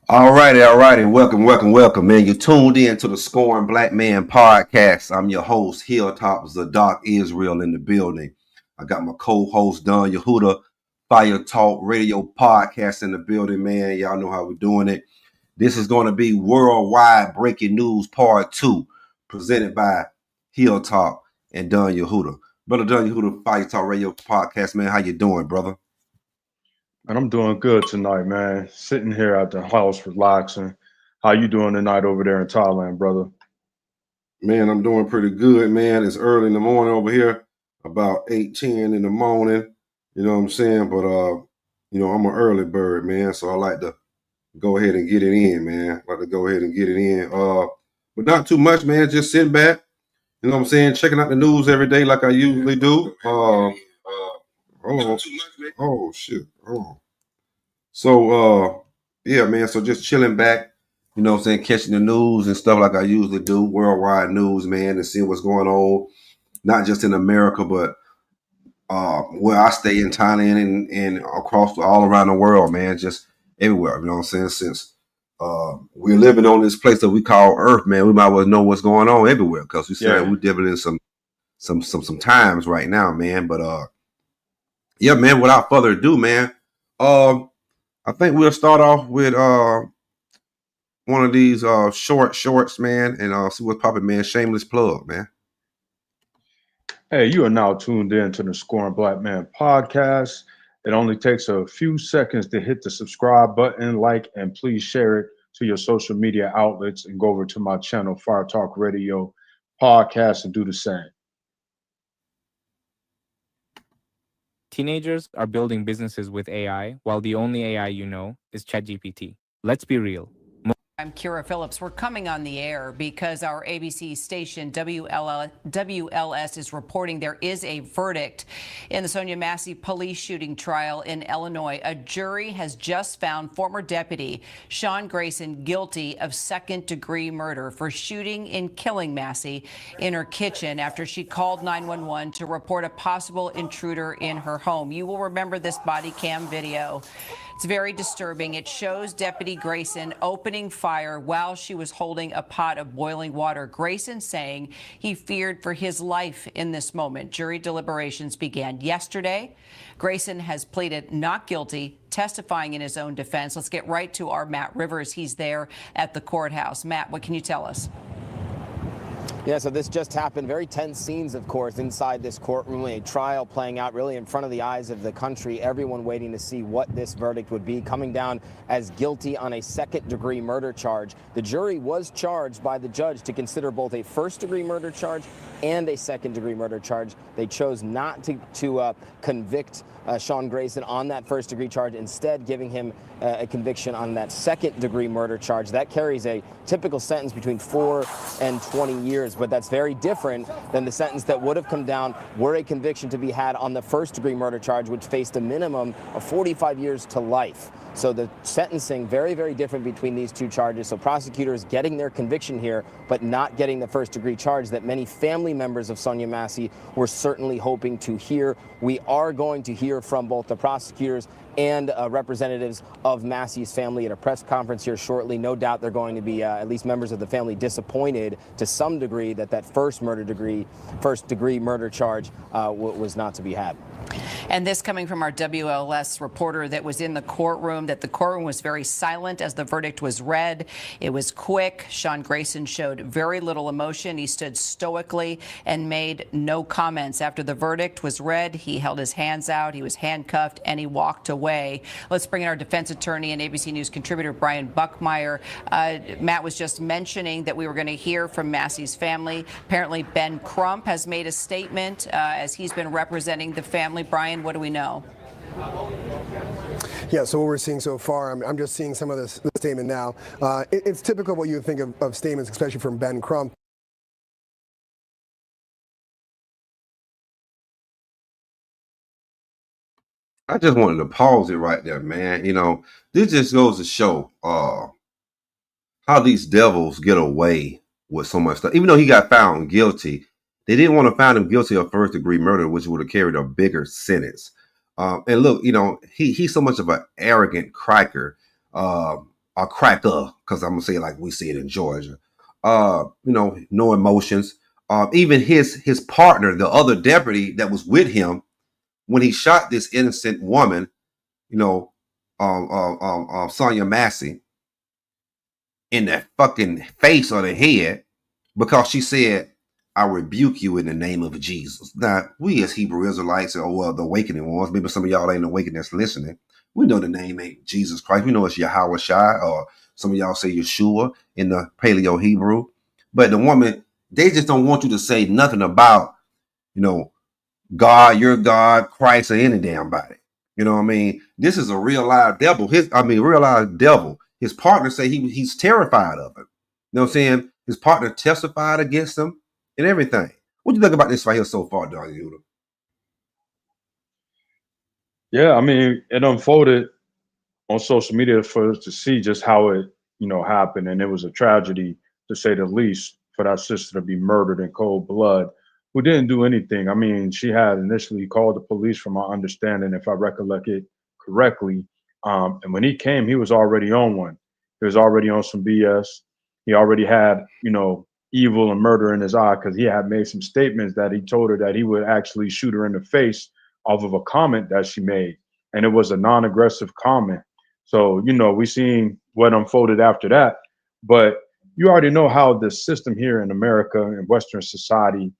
All righty. Welcome, man. You tuned in to the Scoring Black Man podcast. I'm your host, Hilltop, Zadok Israel in the building. I got my co-host, Don Yehudah, Fire Talk Radio podcast in the building, man. Y'all know how we're doing it. This is going to be Worldwide Breaking News Part 2, presented by Hilltop and Don Yehudah. Brother Don Yehudah, Fire Talk Radio podcast, man. How you doing, brother? And I'm doing good tonight, man. Sitting here at the house relaxing. How you doing tonight over there in Thailand, brother? Man, I'm doing pretty good, man. It's early in the morning over here, about 8:10 in the morning. You know what I'm saying? But I'm an early bird, man. So I like to go ahead and get it in, man. But not too much, man. Just sitting back, you know what I'm saying, checking out the news every day like I usually do. Hold on. Oh shit. Oh. So yeah, man. So just chilling back, you know what I'm saying, catching the news and stuff like I usually do, worldwide news, man, and seeing what's going on, not just in America, but where I stay in Thailand and across all around the world, man, just everywhere, you know what I'm saying? Since we're living on this place that we call Earth, man, we might well know what's going on everywhere because we said we're dealing in some times right now, man. But yeah, man, without further ado, man, I think we'll start off with one of these shorts, man, and see what's popping, man. Shameless plug, man. Hey, you are now tuned in to the Scoring Black Man podcast. It only takes a few seconds to hit the subscribe button, like, and please share it to your social media outlets and go over to my channel, Fire Talk Radio Podcast, and do the same. Teenagers are building businesses with AI, while the only AI you know is ChatGPT. Let's be real. I'm Kira Phillips. We're coming on the air because our ABC station WLS is reporting there is a verdict in the Sonia Massey police shooting trial in Illinois. A jury has just found former deputy Sean Grayson guilty of second-degree murder for shooting and killing Massey in her kitchen after she called 911 to report a possible intruder in her home. You will remember this body cam video. It's very disturbing. It shows Deputy Grayson opening fire while she was holding a pot of boiling water. Grayson saying he feared for his life in this moment. Jury deliberations began yesterday. Grayson has pleaded not guilty, testifying in his own defense. Let's get right to our Matt Rivers. He's there at the courthouse. Matt, what can you tell us? Yeah, so this just happened. Very tense scenes, of course, inside this courtroom. A trial playing out really in front of the eyes of the country. Everyone waiting to see what this verdict would be. Coming down as guilty on a second-degree murder charge. The jury was charged by the judge to consider both a first-degree murder charge and a second-degree murder charge. They chose not to convict Sean Grayson on that first-degree charge, instead giving him a conviction on that second-degree murder charge. That carries a typical sentence between 4 and 20 years, but that's very different than the sentence that would have come down were a conviction to be had on the first-degree murder charge, which faced a minimum of 45 years to life. So the sentencing, very, very different between these two charges. So prosecutors getting their conviction here, but not getting the first-degree charge that many family members of Sonia Massey were certainly hoping to hear. We are going to hear from both the prosecutors and representatives of Massey's family at a press conference here shortly. No doubt they're going to be, at least members of the family, disappointed to some degree that first-degree murder charge was not to be had. And this coming from our WLS reporter that was in the courtroom, that the courtroom was very silent as the verdict was read. It was quick. Sean Grayson showed very little emotion. He stood stoically and made no comments. After the verdict was read, he held his hands out, he was handcuffed, and he walked away. Let's bring in our defense attorney and ABC News contributor, Brian Buckmeyer. Matt was just mentioning that we were going to hear from Massey's family. Apparently, Ben Crump has made a statement as he's been representing the family. Brian, what do we know? Yeah, so what we're seeing so far, I'm just seeing some of this statement now. It's typical what you would think of statements, especially from Ben Crump. I just wanted to pause it right there, man. You know, this just goes to show how these devils get away with so much stuff. Even though he got found guilty, they didn't want to find him guilty of first-degree murder, which would have carried a bigger sentence. And look, you know, he's so much of an arrogant cracker. a cracker, because I'm gonna say it like we see it in Georgia. No emotions. Even his partner, the other deputy that was with him when he shot this innocent woman, Sonia Massey, in the fucking face or the head because she said, I rebuke you in the name of Jesus. Now, we as Hebrew Israelites, or the awakening ones, maybe some of y'all ain't awakened that's listening, we know the name ain't Jesus Christ. We know it's Yahweh Shai, or some of y'all say Yeshua in the Paleo Hebrew. But the woman, they just don't want you to say nothing about, God, your God, Christ, or any damn body. You know what I mean? This is a real live devil. Real live devil. His partner say he's terrified of him. You know what I'm saying? His partner testified against him and everything. What do you think about this right here so far, Don Yehudah? Yeah, I mean, it unfolded on social media for us to see just how it, happened. And it was a tragedy, to say the least, for that sister to be murdered in cold blood, who didn't do anything. I mean, she had initially called the police, from my understanding, if I recollect it correctly. And when he came, he was already on one. He was already on some BS. He already had, evil and murder in his eye, because he had made some statements that he told her that he would actually shoot her in the face off of a comment that she made. And it was a non-aggressive comment. So, we seen what unfolded after that. But you already know how the system here in America and Western society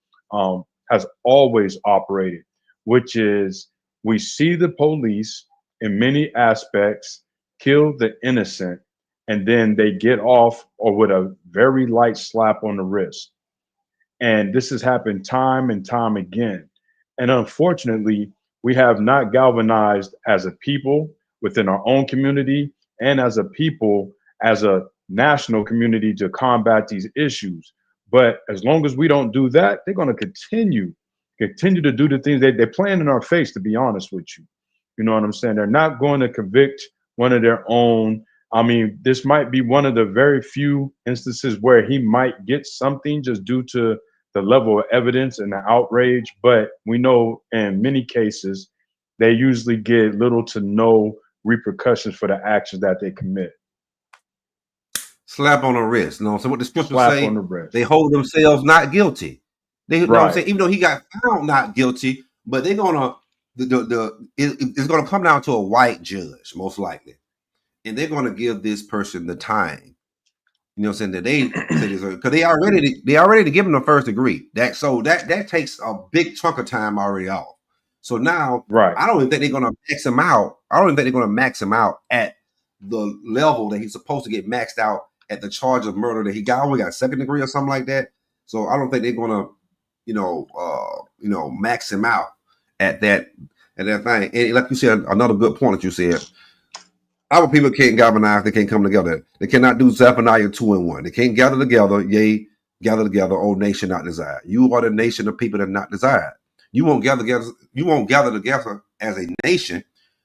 has always operated, which is we see the police in many aspects kill the innocent, and then they get off or with a very light slap on the wrist. And this has happened time and time again. And unfortunately, we have not galvanized as a people within our own community, and as a people, as a national community, to combat these issues. But as long as we don't do that, they're going to continue to do the things they're playing in our face, to be honest with you. You know what I'm saying? They're not going to convict one of their own. I mean, this might be one of the very few instances where he might get something just due to the level of evidence and the outrage. But we know in many cases, they usually get little to no repercussions for the actions that they commit. Slap on the wrist. So what the scriptures Slap say, on the wrist. they hold themselves not guilty. They, you know what I'm saying? Even though he got found not guilty, but they're gonna it's gonna come down to a white judge, most likely. And they're gonna give this person the time. You know what I'm saying? That they say this because they already given them first degree. That takes a big chunk of time already off. So now, I don't even think they're gonna max him out. I don't even think they're gonna max him out at the level that he's supposed to get maxed out at the charge of murder that he got. Only got second degree or something like that. So I don't think they're gonna, max him out at that thing. And like you said, another good point that you said. Our people can't galvanize. They can't come together. They cannot do Zephaniah 2 and 1. They can't gather together. Yea, gather together, O nation not desired. You are the nation of people that are not desired. You won't gather together. You won't gather together as a nation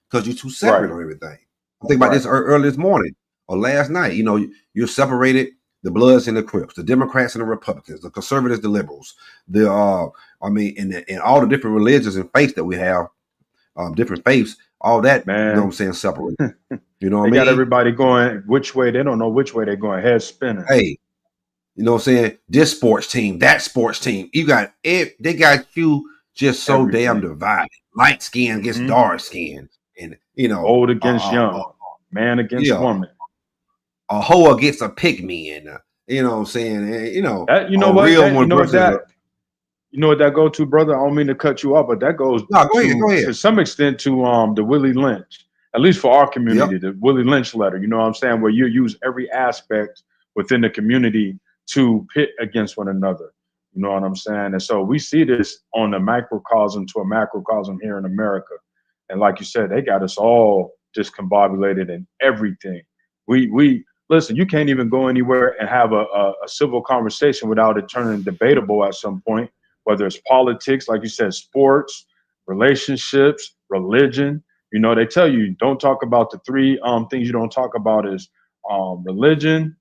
because you're too separate on everything. I think about this early this morning or last night. You're separated. The Bloods and the Crips, the Democrats and the Republicans, the conservatives, the liberals. In all the different religions and faiths that we have, different faiths. All that, man. You know what I'm saying, separate. You know what I mean? They got everybody going which way. They don't know which way they're going. Head spinning. Hey, you know what I'm saying? This sports team, that sports team. They got you just so damn divided. Light skin against dark skin. And, old against young. Man against woman. A hoe against a pygmy. And, you know what I'm saying? And, you know what that go to, brother? I don't mean to cut you off, but that goes go ahead. To some extent to the Willie Lynch, at least for our community, the Willie Lynch letter. You know what I'm saying? Where you use every aspect within the community to pit against one another. You know what I'm saying? And so we see this on a microcosm to a macrocosm here in America. And like you said, they got us all discombobulated in everything. We listen, you can't even go anywhere and have a civil conversation without it turning debatable at some point. Whether it's politics, like you said, sports, relationships, religion. They tell you don't talk about the three things you don't talk about is religion,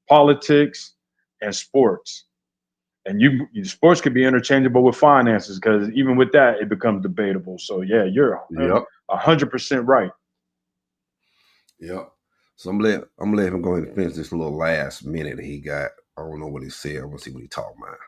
politics, and sports. And sports could be interchangeable with finances because even with that, it becomes debatable. So yeah, you're 100% right. Yep. So I'm gonna let him go ahead and finish this little last minute that he got. I don't know what he said. I want to see what he talking about.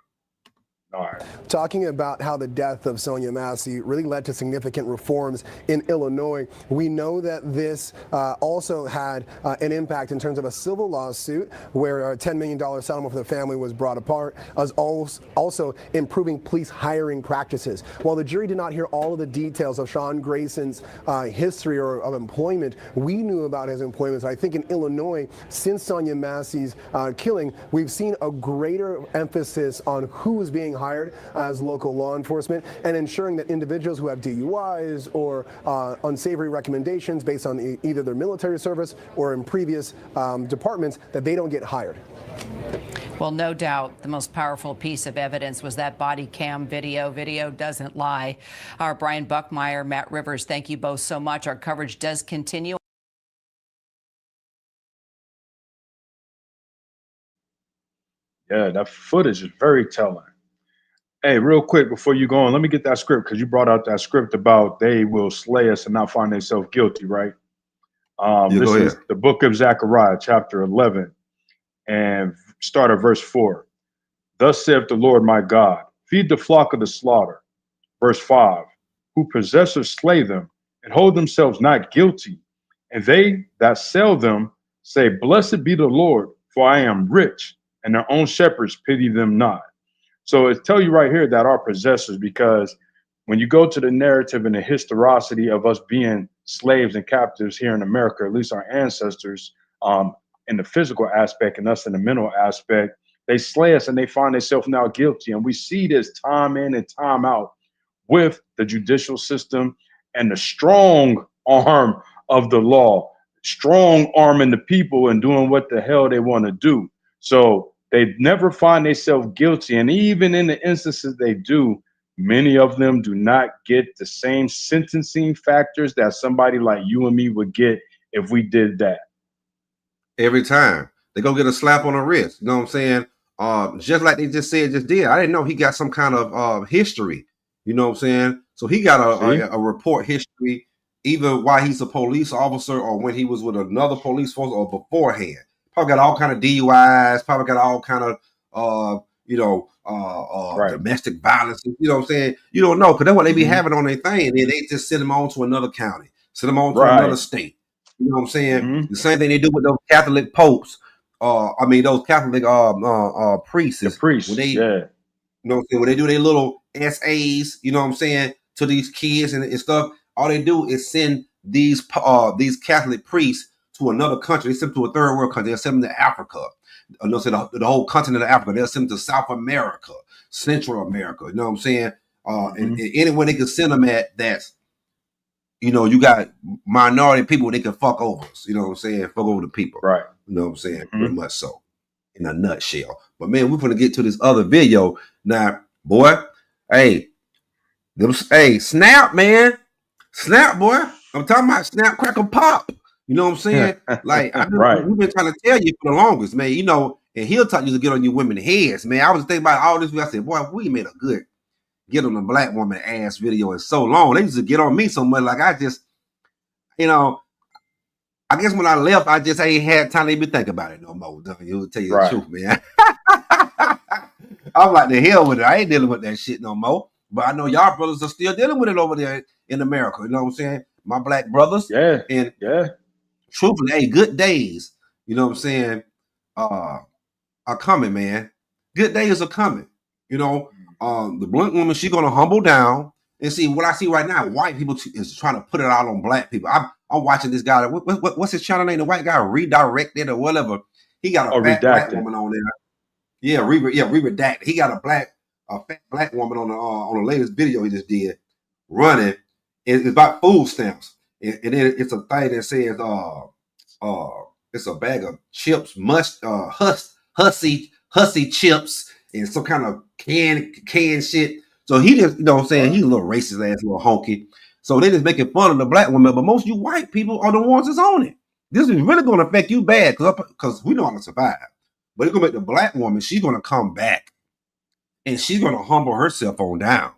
All right. Talking about how the death of Sonia Massey really led to significant reforms in Illinois. We know that this also had an impact in terms of a civil lawsuit where a $10 million settlement for the family was brought apart, as also improving police hiring practices. While the jury did not hear all of the details of Sean Grayson's history or of employment, we knew about his employment. So I think in Illinois, since Sonia Massey's killing, we've seen a greater emphasis on who is being hired as local law enforcement and ensuring that individuals who have DUIs or unsavory recommendations based on either their military service or in previous departments, that they don't get hired. Well, no doubt the most powerful piece of evidence was that body cam video. Video doesn't lie. Our Brian Buckmeyer, Matt Rivers, thank you both so much. Our coverage does continue. Yeah, that footage is very telling. Hey, real quick before you go on, let me get that script because you brought out that script about they will slay us and not find themselves guilty, right? Yeah, This go is ahead. the book of Zechariah, chapter 11, and start at verse 4. Thus saith the Lord my God, feed the flock of the slaughter. Verse 5, who possessors slay them and hold themselves not guilty. And they that sell them say, blessed be the Lord, for I am rich, and their own shepherds pity them not. So it tell you right here that our possessors, because when you go to the narrative and the historicity of us being slaves and captives here in America, at least our ancestors, in the physical aspect and us in the mental aspect, they slay us and they find themselves now guilty. And we see this time in and time out with the judicial system and the strong arm of the law, strong arming the people and doing what the hell they want to do. So they never find themselves guilty. And even in the instances they do, many of them do not get the same sentencing factors that somebody like you and me would get if we did that. Every time they go get a slap on the wrist. You know what I'm saying? Just like they just said, just did. I didn't know he got some kind of history. You know what I'm saying? So he got a report history, either while he's a police officer or when he was with another police force or beforehand. Probably got all kind of DUIs. Probably got all kind of domestic violence. You know what I'm saying? You don't know because that's what they be having on their thing, and then they just send them on to another county, send them on to another state. You know what I'm saying? The same thing they do with those Catholic popes. Those Catholic priests. The priests, when they, you know what I'm saying, when they do their little essays, you know what I'm saying, to these kids and stuff, all they do is send these Catholic priests to another country. They send them to a third world country. They send them to Africa. The whole continent of Africa. They'll send them to South America, Central America. You know what I'm saying? And anywhere they can send them at, that's, you know, you got minority people they can fuck over us. You know what I'm saying? Fuck over the people. Right. You know what I'm saying? Pretty much so. In a nutshell. But man, we're gonna get to this other video. Now, boy, snap, man. Snap, boy. I'm talking about snap, crackle, pop. You know what I'm saying? Like we've been trying to tell you for the longest, man. You know, and Hilltop used to get on you women's heads, man. I was thinking about all this. I said, boy, we made a good get on a black woman ass video in so long. They used to get on me so much. Like I just, you know, I guess when I left, I just ain't had time to even think about it no more. You'll tell you the truth, man. I'm like, the hell with it. I ain't dealing with that shit no more. But I know y'all brothers are still dealing with it over there in America. You know what I'm saying? My black brothers. And truthfully, hey, good days, you know what I'm saying, are coming, man. Good days are coming. You know, the blunt woman, she's gonna humble down and see what I see right now. White people is trying to put it out on black people. I'm watching this guy. What's his channel name? The white guy Redirected or whatever. He got a fat black woman on there. Yeah, Redacted. He got a fat black woman on the latest video he just did running. It's about food stamps, and then it's a thing that says it's a bag of chips, hussy chips, and some kind of canned shit. So he just, you know what I'm saying, he's a little racist ass, little honky. So they just making fun of the black woman, but most of you white people are the ones that's on it. This is really going to affect you bad because we know how to survive. But it's going to make the black woman, she's going to come back and she's going to humble herself on down.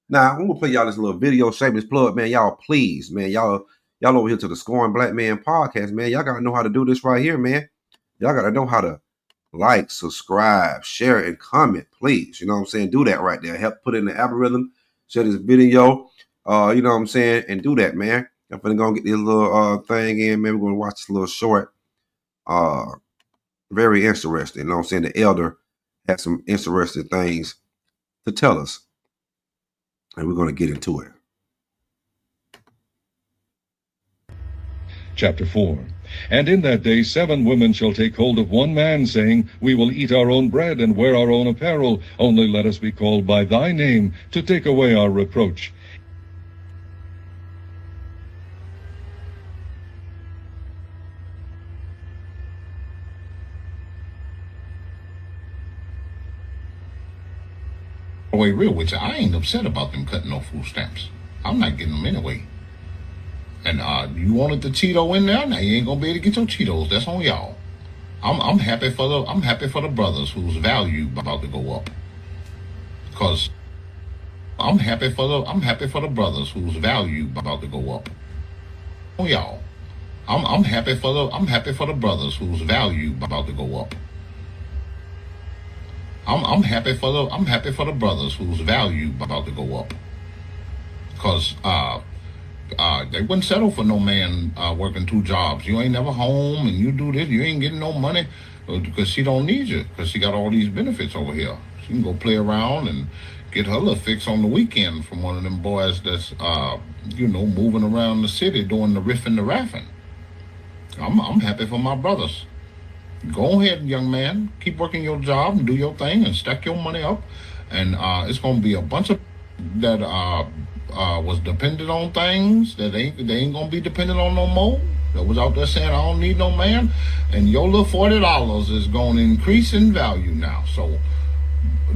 Now, I'm going to play y'all this little video, shameless plug, man. Y'all, please, man, y'all Y'all over here to the Scoring Black Man podcast, man. Y'all gotta know how to do this right here, man. Y'all gotta know how to like, subscribe, share, and comment, please. You know what I'm saying? Do that right there. Help put in the algorithm, share this video, you know what I'm saying? And do that, man. I'm finna go get this little thing in, man. We're gonna watch this little short. Very interesting. You know what I'm saying? The elder has some interesting things to tell us. And we're gonna get into it. Chapter 4. And in that day 7 women shall take hold of one man, saying, We will eat our own bread and wear our own apparel, only let us be called by thy name, to take away our reproach. Way real with you, I ain't upset about them cutting no food stamps. I'm not getting them anyway. And you wanted the Cheeto in there, now you ain't gonna be able to get your Cheetos. That's on y'all. I'm happy for the brothers whose value about to go up. Cause I'm happy for the brothers whose value about to go up. On y'all. I'm happy for the brothers whose value about to go up. I'm happy for the brothers whose value about to go up. Cause they wouldn't settle for no man working 2 jobs. You ain't never home and you do this, you ain't getting no money because she don't need you, because she got all these benefits over here. She can go play around and get her little fix on the weekend from one of them boys that's moving around the city doing the riffing the raffing. I'm happy for my brothers. Go ahead, young man. Keep working your job and do your thing and stack your money up. And it's gonna be a bunch of that was dependent on things that they ain't gonna be dependent on no more. That was out there saying I don't need no man. And your little $40 is gonna increase in value now. So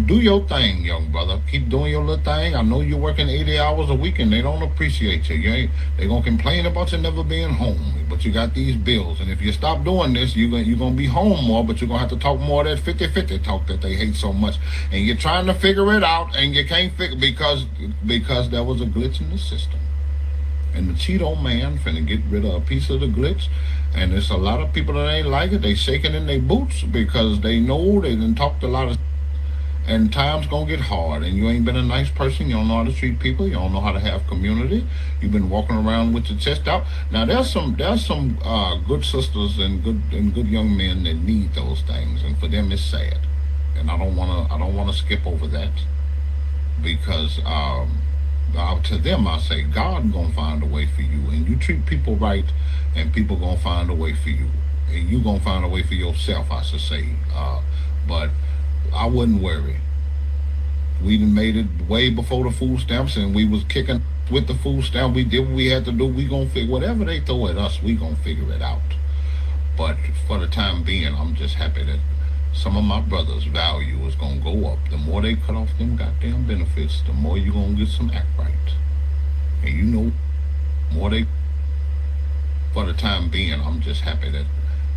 do your thing, young brother. Keep doing your little thing. I know you're working 80 hours a week and they don't appreciate you. They're going to complain about you never being home. But you got these bills. And if you stop doing this, you're going to be home more, but you're going to have to talk more of that 50-50 talk that they hate so much. And you're trying to figure it out and you can't figure because there was a glitch in the system. And the Cheeto man finna get rid of a piece of the glitch. And there's a lot of people that ain't like it. They shaking in their boots because they know they done talked a lot of. And time's gonna get hard, and you ain't been a nice person. You don't know how to treat people. You don't know how to have community. You've been walking around with your chest out. Now there's some good sisters and good young men that need those things, and for them it's sad. And I don't wanna skip over that because to them I say God gonna find a way for you, and you treat people right, and people gonna find a way for you, and you gonna find a way for yourself, I should say. But I wouldn't worry. We done made it way before the food stamps, and we was kicking with the food stamp. We did what we had to do. We gonna figure whatever they throw at us. We gonna figure it out. But for the time being, I'm just happy that some of my brothers' value is gonna go up. The more they cut off them goddamn benefits, the more you gonna get some act right. And you know, more they. For the time being, I'm just happy that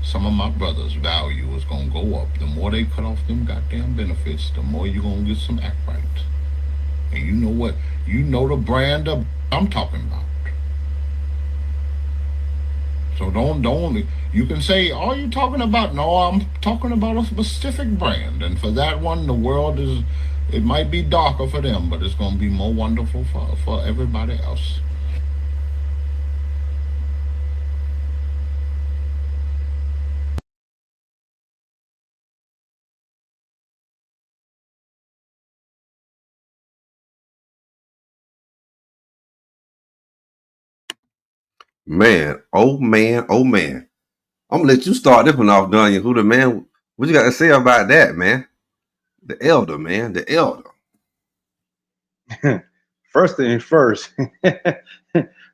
some of my brothers' value is gonna go up. The more they cut off them goddamn benefits, the more you gonna get some act right. And you know what? You know the brand of I'm talking about. So don't you can say, oh, you talking about? No, I'm talking about a specific brand. And for that one, the world it might be darker for them, but it's gonna be more wonderful for everybody else. Man, oh man, oh man. I'm gonna let you start this one off, Don Yehudah, man. What you got to say about that, man? The elder, man, the elder. First thing first,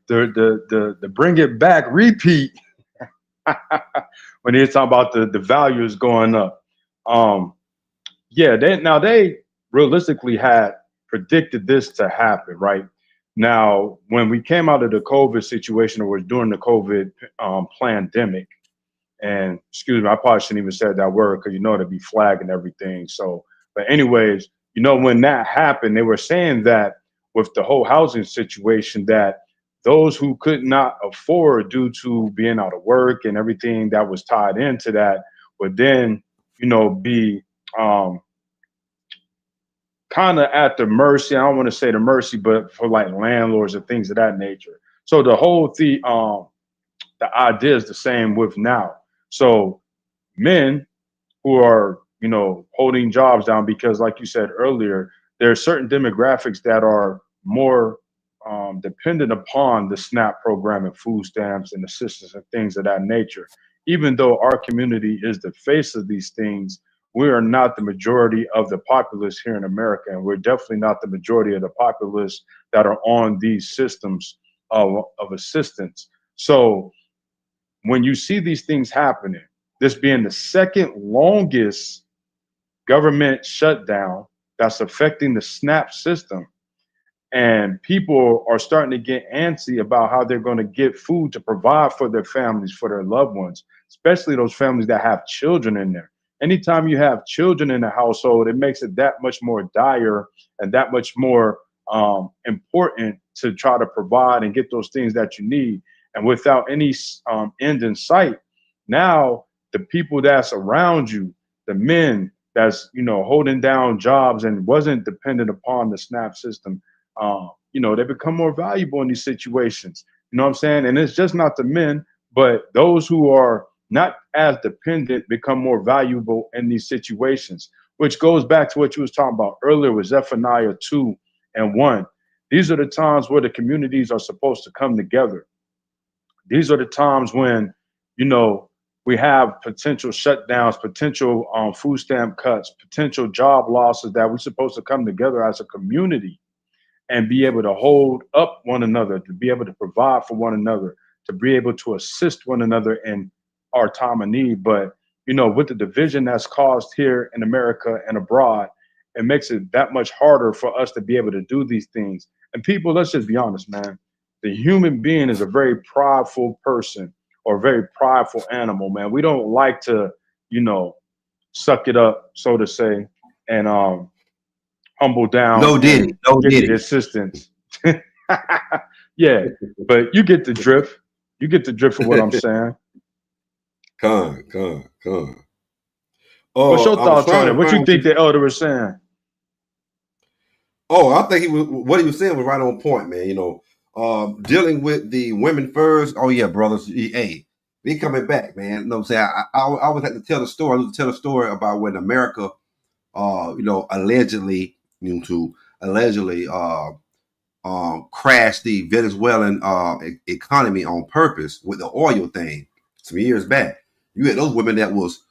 the bring it back repeat when they talk about the values going up. Yeah, they realistically had predicted this to happen, right? Now, when we came out of the COVID situation, or was during the COVID pandemic, and excuse me, I probably shouldn't even say that word because you know it'd be flag and everything. So, but anyways, when that happened, they were saying that with the whole housing situation, that those who could not afford due to being out of work and everything that was tied into that would then, be kind of at the mercy. I don't want to say the mercy, but for like landlords and things of that nature. So the idea is the same with now. So men who are, holding jobs down because, like you said earlier, there are certain demographics that are more dependent upon the SNAP program and food stamps and assistance and things of that nature. Even though our community is the face of these things, we are not the majority of the populace here in America, and we're definitely not the majority of the populace that are on these systems of assistance. So when you see these things happening, this being the second longest government shutdown that's affecting the SNAP system, and people are starting to get antsy about how they're going to get food to provide for their families, for their loved ones, especially those families that have children in there. Anytime you have children in the household, it makes it that much more dire and that much more important to try to provide and get those things that you need. And without any end in sight, now the people that's around you, the men that's, holding down jobs and wasn't dependent upon the SNAP system, they become more valuable in these situations. You know what I'm saying? And it's just not the men, but those who are not as dependent become more valuable in these situations, which goes back to what you was talking about earlier with Zephaniah 2:1. These are the times where the communities are supposed to come together. These are the times when, we have potential shutdowns, potential food stamp cuts, potential job losses, that we're supposed to come together as a community and be able to hold up one another, to be able to provide for one another, to be able to assist one another in our time of need. But, with the division that's caused here in America and abroad, it makes it that much harder for us to be able to do these things. And people, let's just be honest, man. The human being is a very prideful person or a very prideful animal, man. We don't like to, suck it up, so to say, and humble down No diddy, and no get diddy. the assistance. Yeah, but you get the drift. You get the drift of what I'm saying. Con. What's your I was thoughts on trying it? to What you find think the elder was saying? Oh, I think what he was saying was right on point, man. Dealing with the women first. Oh yeah, brothers. Hey, they coming back, man. You know what I'm saying? I always have to tell the story. I love to tell the story about when America, allegedly, crashed the Venezuelan economy on purpose with the oil thing some years back. You had those women that was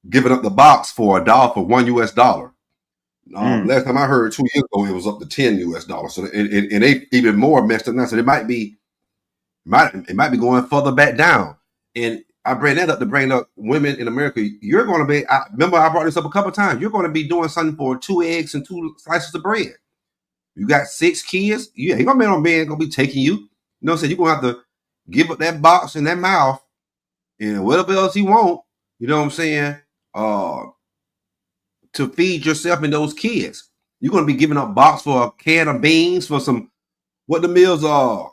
giving up the box for $1 for $1 US. Last time I heard 2 years ago, it was up to $10 US. So and they even more messed up now. So it might be going further back down. And I bring that up to bring up women in America. You're going to be. Remember I brought this up a couple of times. You're going to be doing something for 2 eggs and 2 slices of bread. You got 6 kids. Yeah, ain't gonna be no man gonna be taking you. You know what I'm saying? You're gonna have to give up that box and that mouth and whatever else you want. You know what I'm saying? To feed yourself and those kids. You're gonna be giving up box for a can of beans for some what the meals are.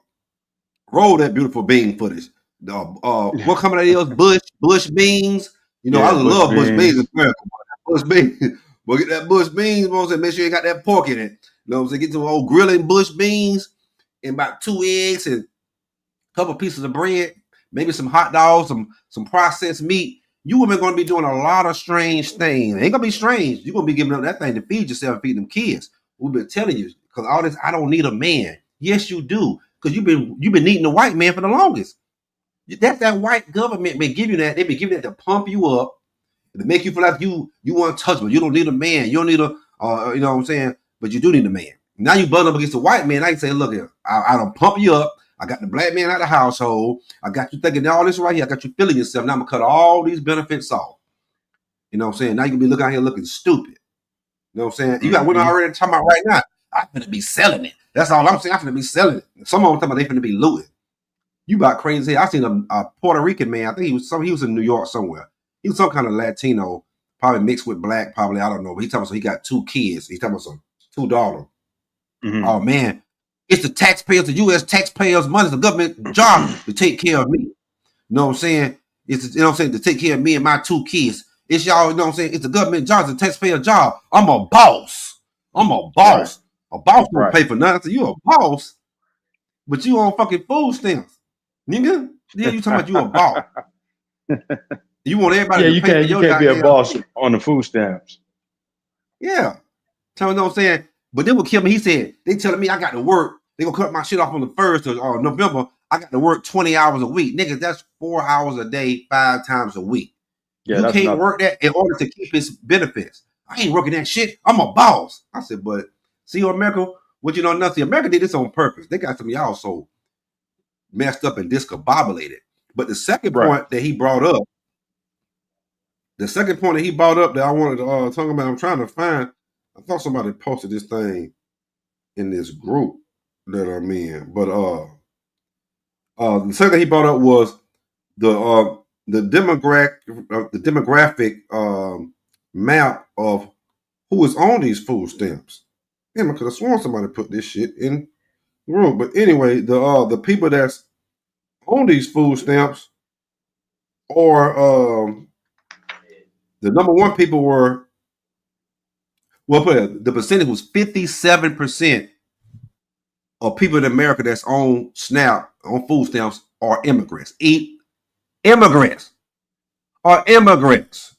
Roll that beautiful bean footage. What coming out of those bush beans? I Yeah, bush love bush beans. beans. Bush beans. Well, get that bush beans, you know what I'm saying? Make sure you got that pork in it. You know what I'm saying? Get some old grilling bush beans and about 2 eggs and a couple pieces of bread, maybe some hot dogs, some processed meat. You women gonna be doing a lot of strange things. It ain't gonna be strange. You're gonna be giving up that thing to feed yourself and feed them kids. We've been telling you, because all this, I don't need a man. Yes, you do. Because you've been needing a white man for the longest. That's that white government been giving you that. They've been giving that to pump you up, to make you feel like you untouchable. You don't need a man. You don't need a you know what I'm saying? But you do need a man. Now you button up against a white man. I can say, look here, I don't pump you up. I got the black man out of the household. I got you thinking all this right here. I got you feeling yourself. Now I'm gonna cut all these benefits off. You know what I'm saying? Now you can be looking out here looking stupid. You know what I'm saying? You got women already talking about right now. I'm gonna be selling it. That's all I'm saying. I'm gonna be selling it. Some of them talking about they finna be looting. You about crazy. I seen a Puerto Rican man. I think he was in New York somewhere. He was some kind of Latino, probably mixed with black, probably, I don't know. But he talking about he got 2 kids. He talking about some $2. Oh man, It's the taxpayers, the U.S. taxpayers' money, it's the government job to take care of me. You know what I'm saying? It's, you know what I'm saying, to take care of me and my 2 kids. It's y'all, you know what I'm saying? It's the government job, it's the taxpayer job. I'm a boss. I'm a boss. A boss don't pay for nothing. So you a boss, but you on fucking food stamps. Nigga, yeah, you talking about you a boss. You want everybody Yeah, to pay for you your can't be a goddamn boss thing. on the food stamps. Yeah. Tell me what I'm saying. But they would kill me. He said, they telling me I got to work. They gonna cut my shit off on the 1st of November. I got to work 20 hours a week. Nigga, that's 4 hours a day, 5 times a week. Yeah, You that's can't nothing. work that in order to keep his benefits. I ain't working that shit. I'm a boss. I said, but see, America, what you know, nothing. America did this on purpose. They got some of y'all so messed up and discombobulated. But the second point that he brought up, that I wanted to talk about, I'm trying to find. I thought somebody posted this thing in this group that I'm in, but the second thing he brought up was the demographic map of who is on these food stamps. Damn, I could have sworn somebody put this shit in the room. But anyway, the people that's on these food stamps are the number one people were, well, the percentage was 57% of people in America that's on food stamps are immigrants. Immigrants are immigrants.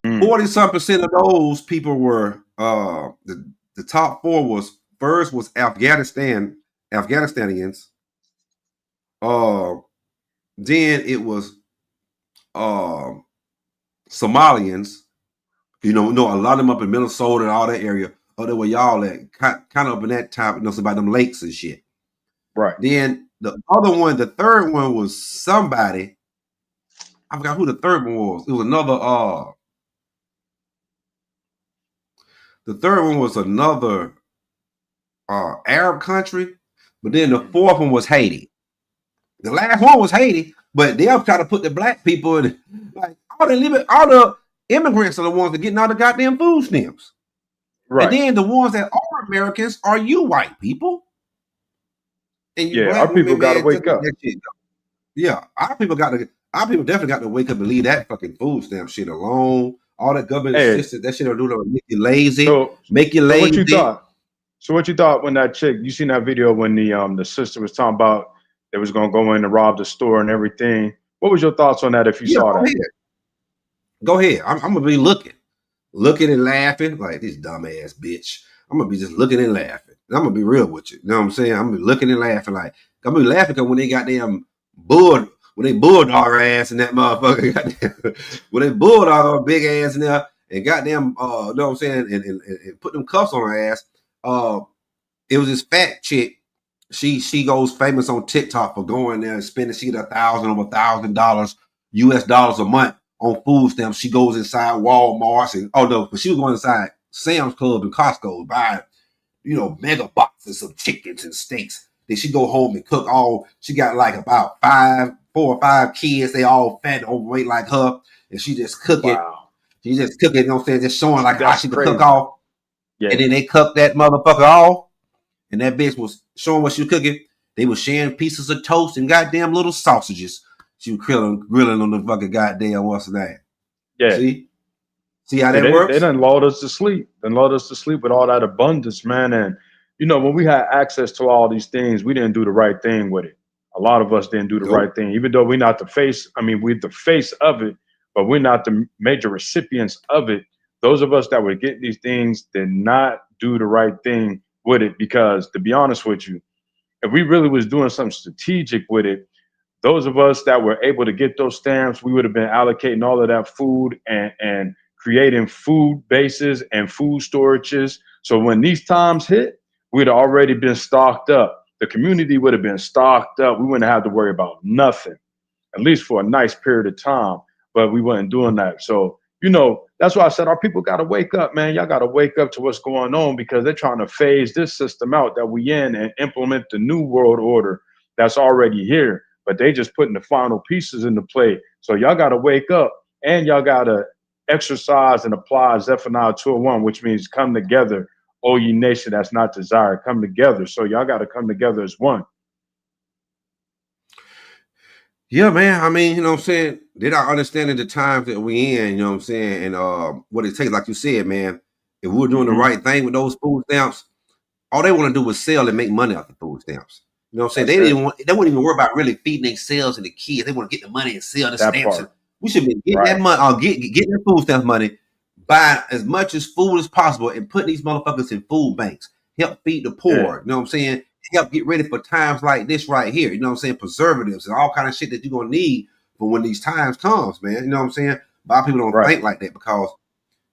40-some% of those people were the top 4 was first was Afghanistanians. Then it was Somalians. You know, a lot of them up in Minnesota and all that area. Oh, there were y'all at kind of up in that time, you know, about them lakes and shit. Right. Then the other one, the third one was somebody. I forgot who the third one was. It was another the third one was another Arab country, but then the fourth one was Haiti. The last one was Haiti, but they'll try to put the black people in. Like all the immigrants are the ones that getting all the goddamn food stamps. Right. And then the ones that are Americans are you white people. And you black our people women, got to man, wake up. that shit. Yeah, our people definitely got to wake up and leave that fucking food stamp shit alone. All that government assistance, that shit will do to make you lazy. So Make you lazy. what you thought? So what you thought when that chick? You seen that video when the sister was talking about they was gonna go in and rob the store and everything. What was your thoughts on that? If you saw that, go ahead. I'm gonna be looking and laughing like this dumbass bitch. I'm gonna be just looking and laughing. And I'm gonna be real with you. You know what I'm saying? I'm gonna be looking and laughing like I'm gonna be laughing because when they got them bulldog her ass in that motherfucker, when they bulldog her big ass in there and goddamn, you know what I'm saying, and put them cuffs on her ass. It was this fat chick. She goes famous on TikTok for going there and spending over $1,000 US dollars a month on food stamps. She goes inside Walmart and but she was going inside Sam's Club and Costco buying, you know, mega boxes of chickens and steaks. Then she go home and cook all. She got like about 4 or 5 kids. They all fat and overweight like her, and she just cook it. She just cook it. You know what I'm saying? Just showing like how she could cook off. Yeah. And then they cook that motherfucker off, and that bitch was showing what she was cooking. They were sharing pieces of toast and goddamn little sausages. She was grilling on the fucking goddamn what's the name? Yeah. See how that works? They done lulled us to sleep. With all that abundance, man. And you know, when we had access to all these things, we didn't do the right thing with it. A lot of us didn't do the right thing, even though we're not the face. I mean, we're the face of it, but we're not the major recipients of it. Those of us that were getting these things did not do the right thing with it, because to be honest with you, if we really was doing something strategic with it, those of us that were able to get those stamps, we would have been allocating all of that food and creating food bases and food storages. So when these times hit, we'd have already been stocked up. The community would have been stocked up. We wouldn't have to worry about nothing, at least for a nice period of time, but we weren't doing that. So, you know, that's why I said our people got to wake up, man. Y'all got to wake up to what's going on, because they're trying to phase this system out that we in and implement the new world order that's already here. But they just putting the final pieces into play. So y'all got to wake up, and y'all got to exercise and apply Zephaniah 2:1, which means come together O ye nation that's not desired, come together. So y'all got to come together as one. Yeah, man. I mean, you know what I'm saying? They're not understanding the times that we in, you know what I'm saying? And what it takes, like you said, man, if we were doing the right thing with those food stamps, all they want to do is sell and make money off the food stamps. You know what I'm saying? They wouldn't even worry about really feeding themselves and the kids. They want to get the money and sell the stamps. And we should be getting that money, getting the food stamps money, buy as much as food as possible and put these motherfuckers in food banks. Help feed the poor. You know what I'm saying? Help get ready for times like this right here. You know what I'm saying? Preservatives and all kind of shit that you're gonna need for when these times comes, man. You know what I'm saying? A lot of people don't think like that because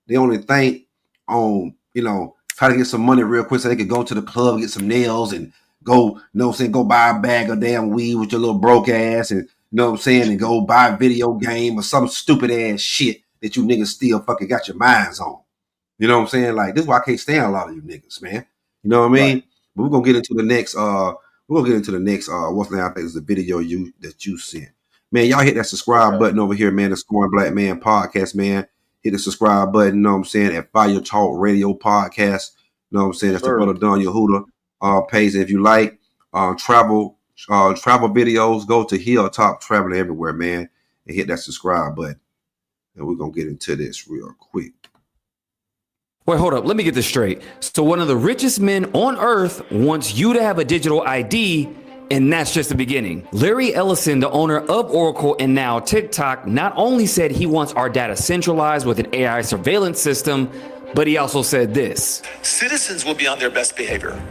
they only think on, you know, try to get some money real quick so they could go to the club, get some nails and go, you know what I'm saying, go buy a bag of damn weed with your little broke ass and, you know what I'm saying, and go buy a video game or some stupid ass shit that you niggas still fucking got your minds on. You know what I'm saying? Like, this is why I can't stand a lot of you niggas, man. You know what I mean? But we're gonna get into the next what's the name? I think it's the video that you sent. Man, y'all hit that subscribe button over here, man. The Scoring Black Man Podcast, man. Hit the subscribe button, you know what I'm saying, at Fire Talk Radio Podcast. You know what I'm saying? That's the brother Don Yehudah page. And if you like travel videos, go to Hilltop Traveling Everywhere, man, and hit that subscribe button. And we're gonna get into this real quick. Wait, hold up. Let me get this straight. So one of the richest men on earth wants you to have a digital ID, and that's just the beginning. Larry Ellison, the owner of Oracle and now TikTok, not only said he wants our data centralized with an AI surveillance system, but he also said this. Citizens will be on their best behavior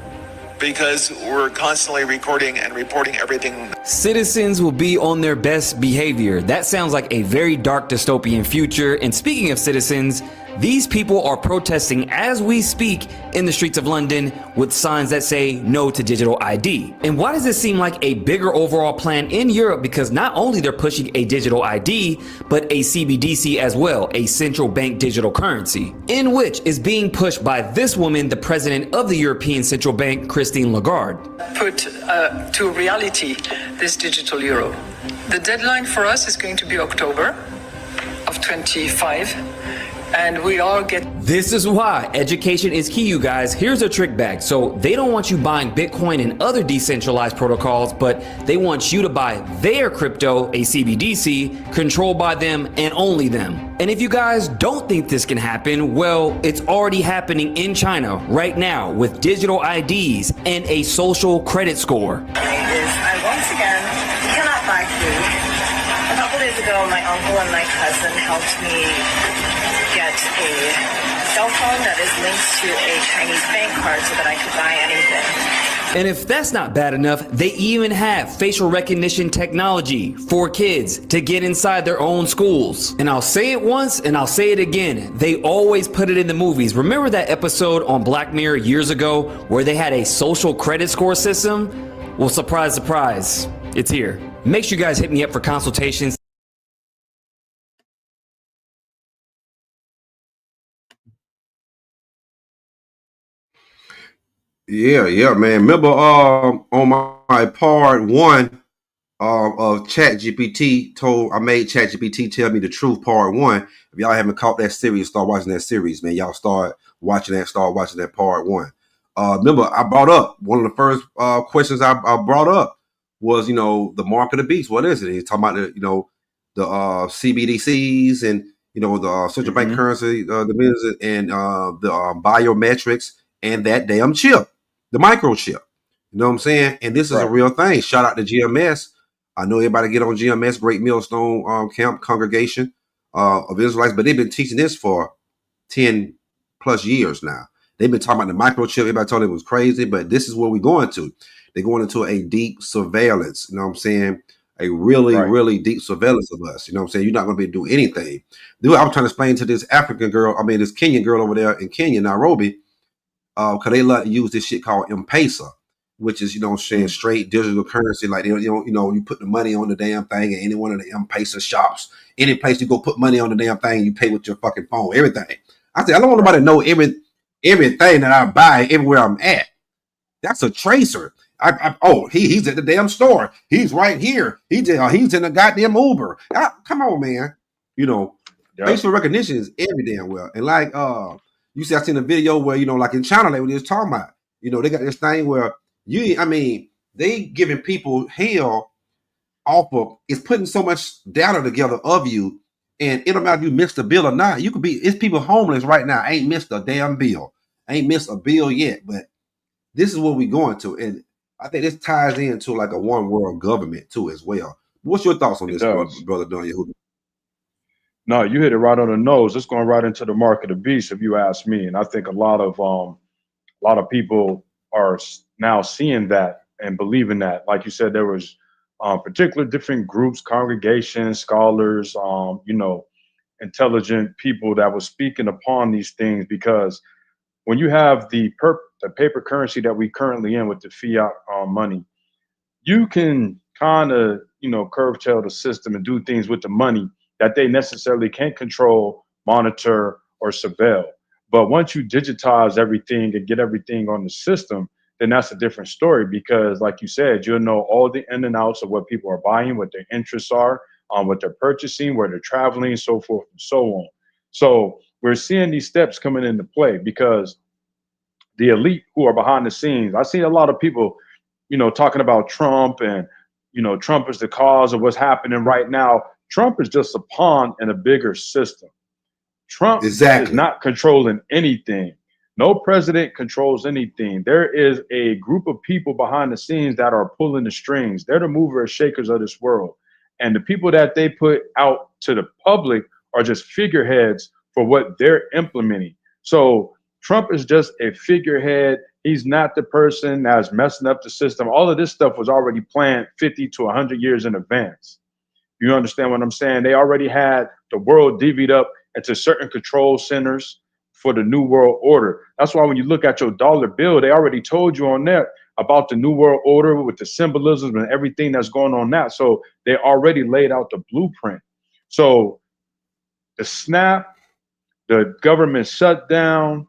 because we're constantly recording and reporting everything. Citizens will be on their best behavior. That sounds like a very dark dystopian future. And speaking of citizens, these people are protesting as we speak in the streets of London with signs that say no to digital ID. And why does this seem like a bigger overall plan in Europe? Because not only they're pushing a digital ID, but a CBDC as well, a central bank digital currency, in which is being pushed by this woman, the president of the European Central Bank, Christine Lagarde. Put to reality this digital euro. The deadline for us is going to be October of 25. And we all get... This is why education is key, you guys. Here's a trick bag. So they don't want you buying Bitcoin and other decentralized protocols, but they want you to buy their crypto, a CBDC, controlled by them and only them. And if you guys don't think this can happen, well, it's already happening in China right now with digital IDs and a social credit score. I once again cannot buy food. A couple days ago, my uncle and my cousin helped me get a cell phone that is linked to a Chinese bank card so that I could buy anything. And if that's not bad enough, they even have facial recognition technology for kids to get inside their own schools. And I'll say it once and I'll say it again. They always put it in the movies. Remember that episode on Black Mirror years ago where they had a social credit score system? Well, surprise, surprise, it's here. Make sure you guys hit me up for consultations. Yeah, man. Remember on my part one of ChatGPT I made ChatGPT tell me the truth part one. If y'all haven't caught that series, start watching that series, man. Y'all start watching that part one. Remember, I brought up one of the first questions I brought up was, you know, the mark of the beast. What is it? He's talking about the CBDCs and, you know, the central bank currency, the and the biometrics and that damn chip. The microchip, you know what I'm saying? And this is a real thing. Shout out to GMS. I know everybody get on GMS, Great Millstone Camp Congregation of Israelites, but they've been teaching this for 10 plus years now. They've been talking about the microchip. Everybody told it was crazy, but this is where we're going to. They're going into a deep surveillance, you know what I'm saying? A really deep surveillance of us. You know what I'm saying? You're not going to be able to do anything. Dude, I was trying to explain to this this Kenyan girl over there in Kenya, Nairobi, because they love to use this shit called M-Pesa, which is, you know, saying straight digital currency. Like, you put the money on the damn thing at any one of the M-Pesa shops, any place you go put money on the damn thing, you pay with your fucking phone, everything. I said, I don't want nobody to know everything that I buy everywhere I'm at. That's a tracer. He's at the damn store. He's right here. He's in the goddamn Uber. Come on, man. You know, facial recognition is every damn well. And like You see, I seen a video where, like in China, they were just talking about, they got this thing where they giving people hell off of, it's putting so much data together of you, and it don't matter if you missed a bill or not. It's people homeless right now, ain't missed a damn bill, ain't missed a bill yet, but this is what we're going to. And I think this ties into like a one world government too as well. What's your thoughts on this, brother Don Yehudah? No, you hit it right on the nose. It's going right into the mark of the beast, if you ask me. And I think a lot of people are now seeing that and believing that. Like you said, there was particular different groups, congregations, scholars, intelligent people that was speaking upon these things, because when you have the paper currency that we currently in with the fiat money, you can kind of, curtail the system and do things with the money that they necessarily can't control, monitor, or surveil. But once you digitize everything and get everything on the system, then that's a different story, because like you said, you'll know all the in and outs of what people are buying, what their interests are, what they're purchasing, where they're traveling, so forth and so on. So we're seeing these steps coming into play because the elite who are behind the scenes, I see a lot of people, talking about Trump and, Trump is the cause of what's happening right now. Trump is just a pawn in a bigger system. Trump is not controlling anything. No president controls anything. There is a group of people behind the scenes that are pulling the strings. They're the movers and shakers of this world. And the people that they put out to the public are just figureheads for what they're implementing. So Trump is just a figurehead. He's not the person that's messing up the system. All of this stuff was already planned 50 to 100 years in advance. You understand what I'm saying? They already had the world divvied up into certain control centers for the New World Order. That's why when you look at your dollar bill, they already told you on there about the New World Order with the symbolism and everything that's going on now. So they already laid out the blueprint. So the snap, the government shutdown,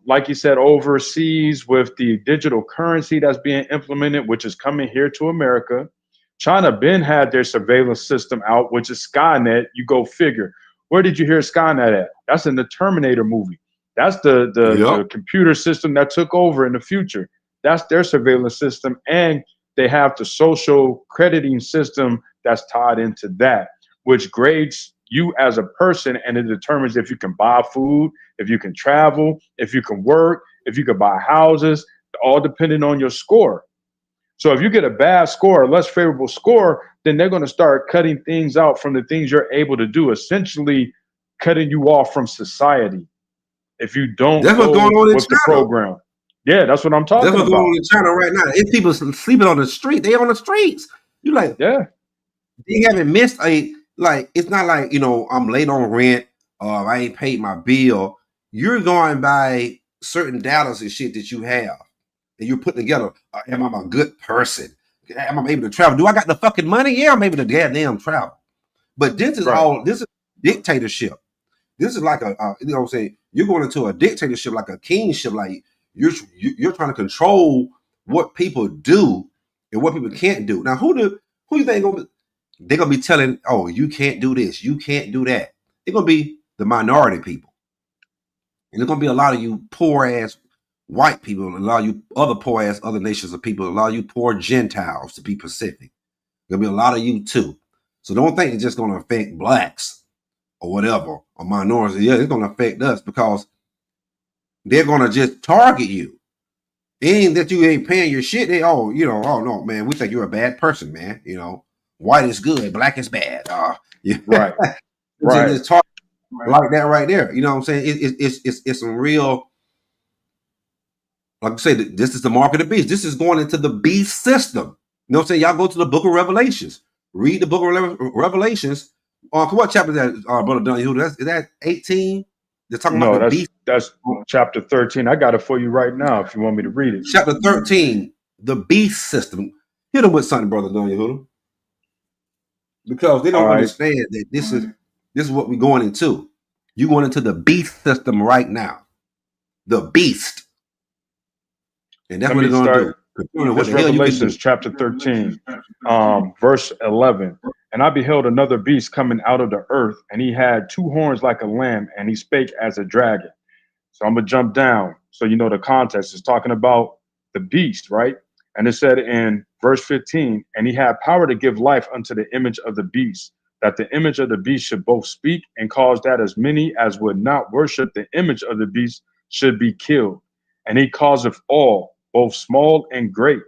like you said, overseas with the digital currency that's being implemented, which is coming here to America. China been had their surveillance system out, which is Skynet. You go figure. Where did you hear Skynet at? That's in the Terminator movie. That's the computer system that took over in the future. That's their surveillance system. And they have the social crediting system that's tied into that, which grades you as a person, and it determines if you can buy food, if you can travel, if you can work, if you can buy houses, all depending on your score. So if you get a bad score, a less favorable score, then they're going to start cutting things out from the things you're able to do, essentially cutting you off from society if you don't That's go what's going on in with the China. program. Yeah, that's what I'm talking about. That's what's going on in China right now. If people sleeping on the street, they on the streets. You like, yeah, they haven't missed it's not like, I'm late on rent or I ain't paid my bill. You're going by certain data and shit that you have. And you're putting together, am I a good person? Am I able to travel? Do I got the fucking money? Yeah, I'm able to goddamn travel. But this is this is dictatorship. This is like I'm saying, you're going into a dictatorship, like a kingship, like you're trying to control what people do and what people can't do. Now, who you think they're gonna be telling, oh, you can't do this, you can't do that? They're gonna be the minority people. And there's gonna be a lot of you poor ass white people, a lot of you other poor ass other nations of people, a lot of you poor Gentiles, to be Pacific. There'll be a lot of you too. So don't think it's just gonna affect blacks or whatever, or minorities. Yeah, it's gonna affect us because they're gonna just target you. It ain't that you ain't paying your shit. Oh no, man, we think you're a bad person, man. White is good, black is bad. Yeah. Right. Right. Just talk like that right there. You know what I'm saying? It's some real, like I say, this is the mark of the beast. This is going into the beast system. You know what I'm saying? Y'all go to the book of Revelations. Read the book of Revelations. What chapter is that, Brother Don Yehudah? Is that 18? They're talking about the beast. That's chapter 13. I got it for you right now if you want me to read it. Chapter 13, the beast system. Hit them with something, Brother Don Yehudah. Because they don't understand that this is what we're going into. You're going into the beast system right now. The beast. And that's what they're going to do. This Revelations chapter 13, verse 11. And I beheld another beast coming out of the earth, and he had two horns like a lamb, and he spake as a dragon. So I'm going to jump down. So you know the context is talking about the beast, right? And it said in verse 15, and he had power to give life unto the image of the beast, that the image of the beast should both speak and cause that as many as would not worship the image of the beast should be killed. And he causeth all, both small and great,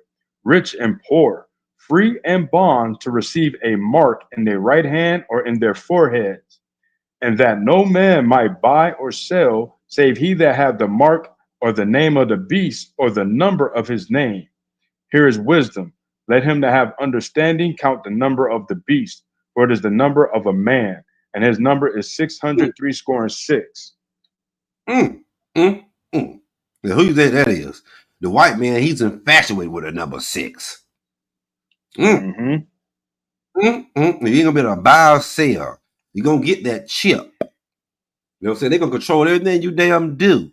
rich and poor, free and bond, to receive a mark in their right hand or in their foreheads, and that no man might buy or sell, save he that have the mark or the name of the beast or the number of his name. Here is wisdom. Let him that have understanding count the number of the beast, for it is the number of a man, and his number is 666. Mm, mm, mm. Now, who you think that is? The white man, he's infatuated with a number 6. Mm. Mm-hmm. You ain't gonna be able to buy or sell. You're gonna get that chip. You know what I'm saying? They're gonna control everything you damn do.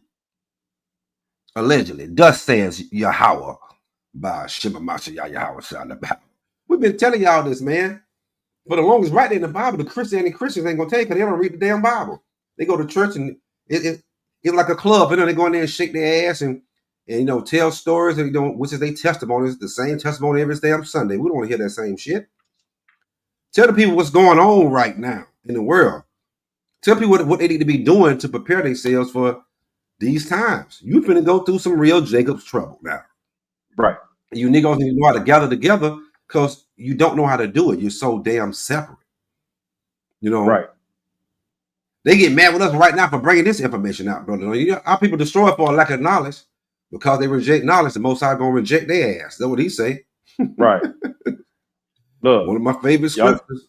Allegedly. Thus says Yahweh by Shema Masha Yahweh Shah. We've been telling y'all this, man. For the longest right there in the Bible, the Christians ain't gonna take it. They don't read the damn Bible. They go to church and it's like a club. You know, they go in there and shake their ass and tell stories and which is their testimony. It's the same testimony every damn Sunday. We don't want to hear that same shit. Tell the people what's going on right now in the world. Tell people what they need to be doing to prepare themselves for these times. You finna go through some real Jacob's trouble now. Right. You niggas need to know how to gather together because you don't know how to do it. You're so damn separate. Right. They get mad with us right now for bringing this information out, brother. Our people destroy for a lack of knowledge because they reject knowledge. The Most High gonna reject their ass. That's what he say. Right. Look, one of my favorite scriptures.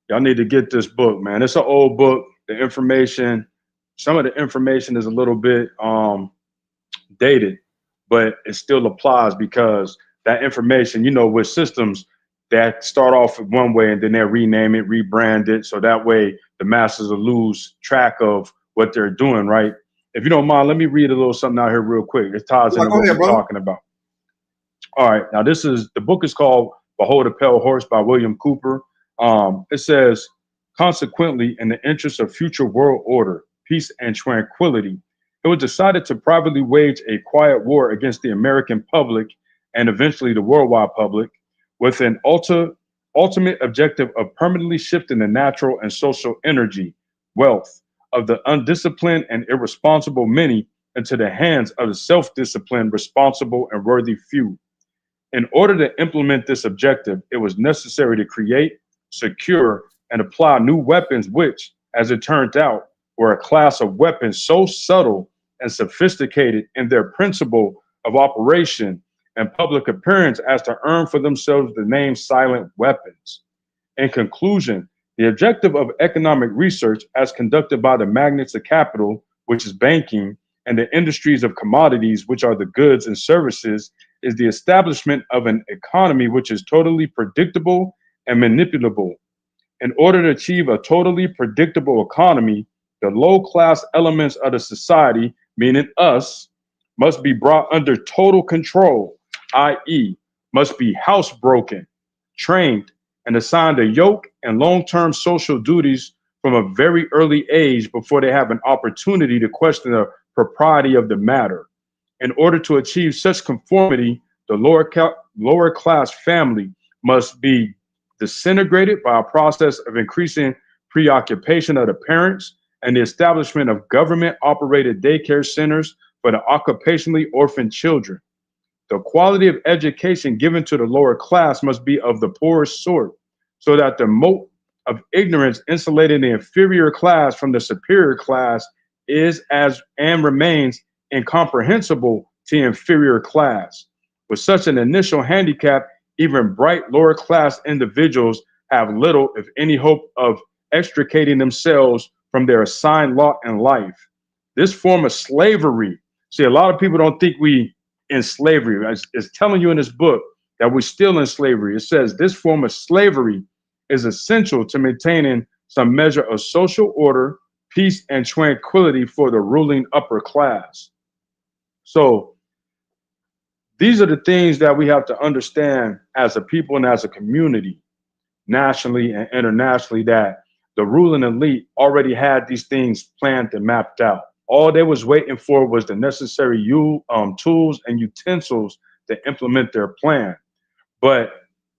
Y'all need to get this book, man. It's an old book. The information, some of the information is a little bit dated, but it still applies because that information, with systems that start off one way and then they rename it, rebrand it, so that way the masses will lose track of what they're doing, right? If you don't mind, let me read a little something out here real quick. It ties into what we're talking about. All right, now the book is called Behold a Pale Horse by William Cooper. It says, consequently, in the interest of future world order, peace, and tranquility, it was decided to privately wage a quiet war against the American public and eventually the worldwide public, with an ultimate objective of permanently shifting the natural and social energy, wealth of the undisciplined and irresponsible many into the hands of the self-disciplined, responsible, and worthy few. In order to implement this objective, it was necessary to create, secure, and apply new weapons, which, as it turned out, were a class of weapons so subtle and sophisticated in their principle of operation and public appearance as to earn for themselves the name silent weapons. In conclusion, the objective of economic research, as conducted by the magnates of capital, which is banking, and the industries of commodities, which are the goods and services, is the establishment of an economy which is totally predictable and manipulable. In order to achieve a totally predictable economy, the low-class elements of the society, meaning us, must be brought under total control, i.e., must be housebroken, trained, and assigned a yoke and long-term social duties from a very early age before they have an opportunity to question the propriety of the matter. In order to achieve such conformity, the lower class family must be disintegrated by a process of increasing preoccupation of the parents and the establishment of government-operated daycare centers for the occupationally orphaned children. The quality of education given to the lower class must be of the poorest sort, so that the moat of ignorance insulating the inferior class from the superior class is and remains incomprehensible to the inferior class. With such an initial handicap, even bright lower class individuals have little, if any, hope of extricating themselves from their assigned lot in life. This form of slavery, see, a lot of people don't think we in slavery. It's telling you in this book that we're still in slavery. It says this form of slavery is essential to maintaining some measure of social order, peace, and tranquility for the ruling upper class. So these are the things that we have to understand as a people and as a community, nationally and internationally, that the ruling elite already had these things planned and mapped out. All they was waiting for was the necessary tools and utensils to implement their plan. But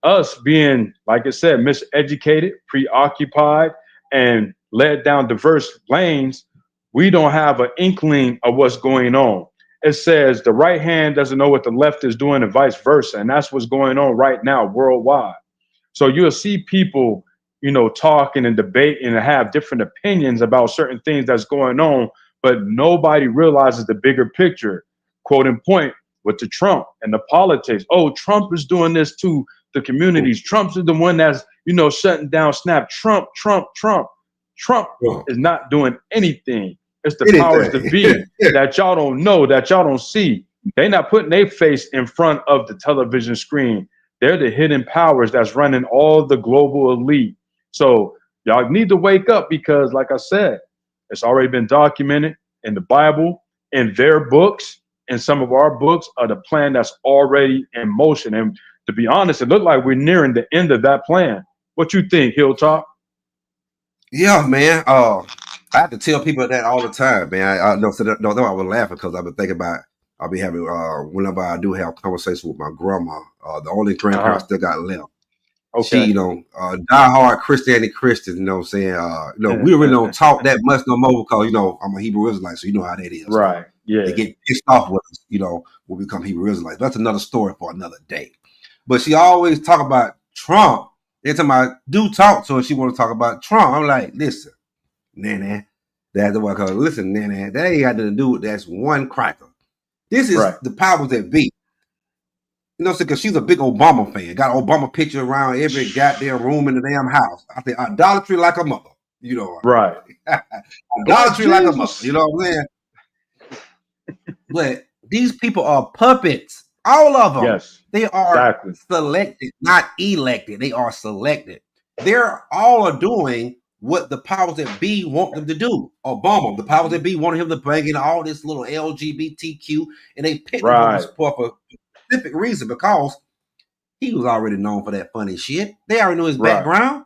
us being, like I said, miseducated, preoccupied, and led down diverse lanes, we don't have an inkling of what's going on. It says the right hand doesn't know what the left is doing and vice versa. And that's what's going on right now worldwide. So you'll see people, talking and debating and have different opinions about certain things that's going on, but nobody realizes the bigger picture. Quote and point with the Trump and the politics. Oh, Trump is doing this to the communities. Trump is the one that's, shutting down Snap. Trump is not doing anything. It's the powers to be that y'all don't know, that y'all don't see. They're not putting their face in front of the television screen. They're the hidden powers that's running all the global elite. So y'all need to wake up because, like I said, it's already been documented in the Bible, in their books, in some of our books, of the plan that's already in motion. And to be honest, it looked like we're nearing the end of that plan. What you think, Hilltop? Yeah, man. I have to tell people that all the time, man. I know I was laughing because I've been thinking about. I'll be having whenever I do have conversations with my grandma. The only grandparent still got left. Okay. She, diehard Christian. You know what I'm saying? We really don't talk that much no more because I'm a Hebrew Israelite, so you know how that is. Right. Yeah. They get pissed off with us, when we become Hebrew Israelites. That's another story for another day. But she always talk about Trump. Every time I do talk to her, she want to talk about Trump. I'm like, listen, Nana, that's the one called. Listen, Nana, that ain't got nothing to do with that's one cracker. This is the powers that be. Because she's a big Obama fan. Got an Obama picture around every goddamn room in the damn house. I think idolatry like a mother. Right. Idolatry like a mother. You know what I'm saying? But these people are puppets. All of them. Yes. They are selected, not elected. They are selected. They're all doing what the powers that be want them to do. Obama, the powers that be wanted him to bring in all this little LGBTQ, and they picked him for a specific reason because he was already known for that funny shit. They already knew his background.